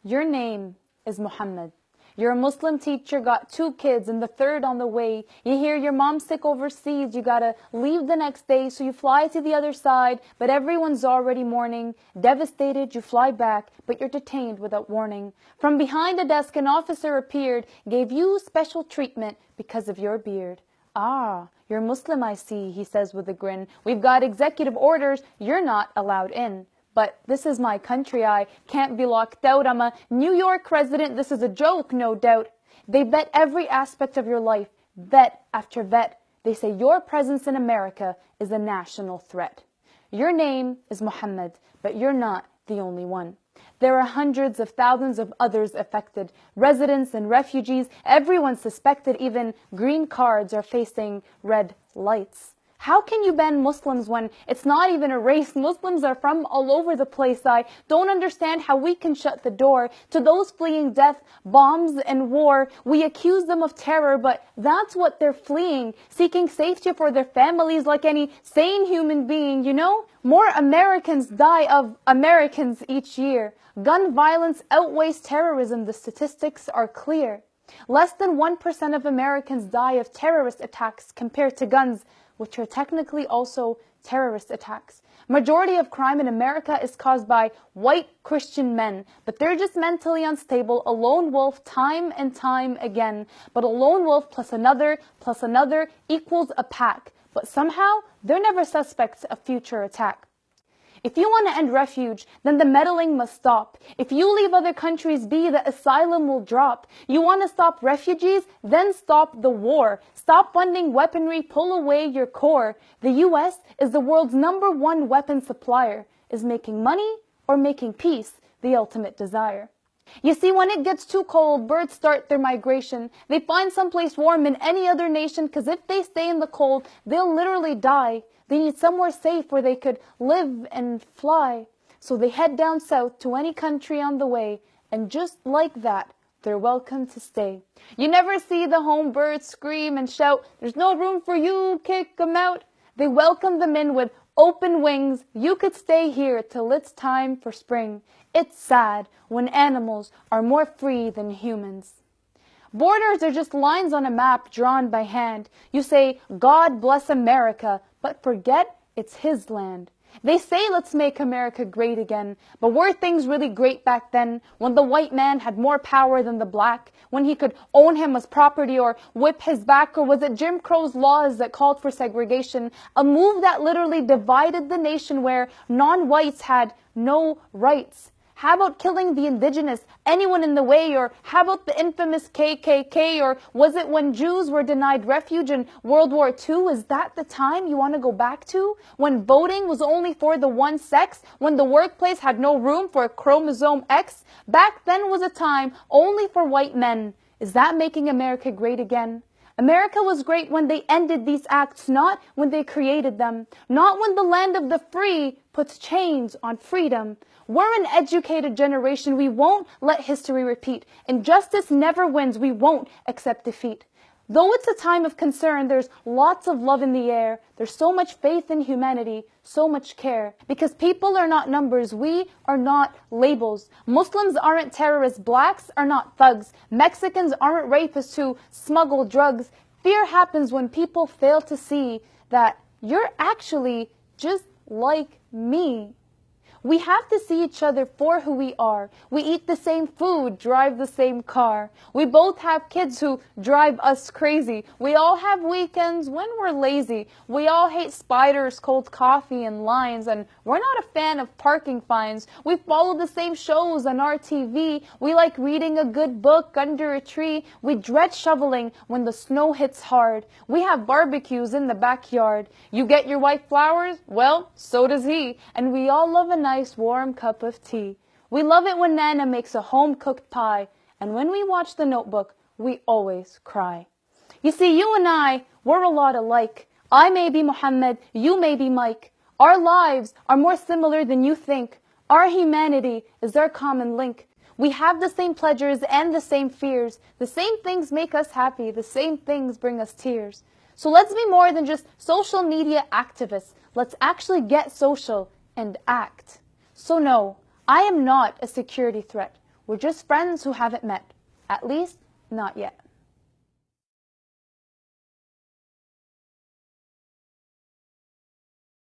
Your name is Muhammad. You're a Muslim teacher, got 2 kids and the 3rd on the way. You hear your mom's sick overseas, you gotta leave the next day, so you fly to the other side, but everyone's already mourning. Devastated, you fly back, but you're detained without warning. From behind a desk, an officer appeared, gave you special treatment because of your beard. Ah, you're Muslim, I see, he says with a grin. We've got executive orders, you're not allowed in. But this is my country, I can't be locked out. I'm a New York resident, this is a joke, no doubt. They vet every aspect of your life, vet after vet. They say your presence in America is a national threat. Your name is Muhammad, but you're not the only one. There are hundreds of thousands of others affected, residents and refugees, everyone suspected, even green cards are facing red lights. How can you ban Muslims when it's not even a race? Muslims are from all over the place. I don't understand how we can shut the door to those fleeing death, bombs, and war. We accuse them of terror, but that's what they're fleeing, seeking safety for their families like any sane human being, you know? More Americans die of Americans each year. Gun violence outweighs terrorism. The statistics are clear. Less than 1% of Americans die of terrorist attacks compared to guns, which are technically also terrorist attacks. Majority of crime in America is caused by white Christian men, but they're just mentally unstable, a lone wolf time and time again. But a lone wolf plus another equals a pack. But somehow, they're never suspects of future attack. If you want to end refuge, then the meddling must stop. If you leave other countries be, the asylum will drop. You want to stop refugees? Then stop the war. Stop funding weaponry, pull away your core. The U.S. is the world's #1 weapon supplier. Is making money or making peace the ultimate desire? You see, when it gets too cold, birds start their migration. They find someplace warm in any other nation, because if they stay in the cold, they'll literally die. They need somewhere safe where they could live and fly. So they head down south to any country on the way, and just like that, they're welcome to stay. You never see the home birds scream and shout, "There's no room for you, kick 'em out." They welcome them in with open wings. You could stay here till it's time for spring. It's sad when animals are more free than humans. Borders are just lines on a map drawn by hand. You say, "God bless America," but forget it's his land. They say, "Let's make America great again." But were things really great back then, when the white man had more power than the black, when he could own him as property or whip his back? Or was it Jim Crow's laws that called for segregation, a move that literally divided the nation where non-whites had no rights? How about killing the indigenous, anyone in the way? Or how about the infamous KKK? Or was it when Jews were denied refuge in World War II? Is that the time you want to go back to? When voting was only for the one sex? When the workplace had no room for chromosome X? Back then was a time only for white men. Is that making America great again? America was great when they ended these acts, not when they created them. Not when the land of the free puts chains on freedom. We're an educated generation. We won't let history repeat. Injustice never wins. We won't accept defeat. Though it's a time of concern, there's lots of love in the air. There's so much faith in humanity, so much care. Because people are not numbers. We are not labels. Muslims aren't terrorists. Blacks are not thugs. Mexicans aren't rapists who smuggle drugs. Fear happens when people fail to see that you're actually just like me. We have to see each other for who we are. We eat the same food, drive the same car. We both have kids who drive us crazy. We all have weekends when we're lazy. We all hate spiders, cold coffee, and lines, and we're not a fan of parking fines. We follow the same shows on our TV. We like reading a good book under a tree. We dread shoveling when the snow hits hard. We have barbecues in the backyard. You get your white flowers? Well, so does he. And we all love a nice warm cup of tea. We love it when Nana makes a home-cooked pie, and when we watch The Notebook, we always cry. You see, you and I, we're a lot alike. I may be Muhammad, you may be Mike. Our lives are more similar than you think. Our humanity is our common link. We have the same pleasures and the same fears. The same things make us happy. The same things bring us tears. So let's be more than just social media activists. Let's actually get social and act. So no, I am not a security threat. We're just friends who haven't met. At least, not yet.